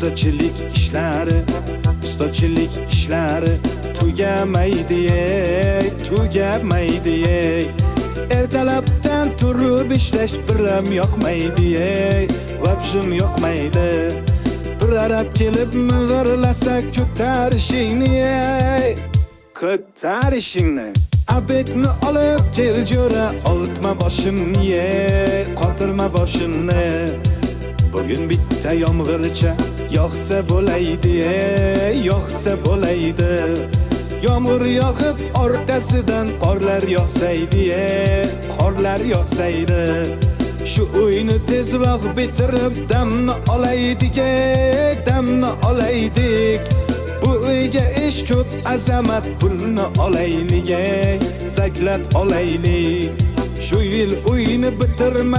ustachilik ishlari tugamaydi, tugamaydi. Ertalabdan turib ishlash biram yoqmaydi, vobshim yoqmaydi. Bir arab kelib ming'irlasak ko'tarishingni, abetni olib kel jo'ra, oltma boshimni, qotirma boshimni. Bugün bitta yomg'ircha yoqsa bo'laydi, yoqsa bo'laydi. Yomg'ir yoqib orqasidan qorlar yoqsaydi, qorlar yoqsaydi. Shu uyni tezroq bitirib damni olaydik, damni olaydik. Bu uyga ish ko'p, azamat pulni olaylik, zaklat olaylik. Shu yil uyni bitirma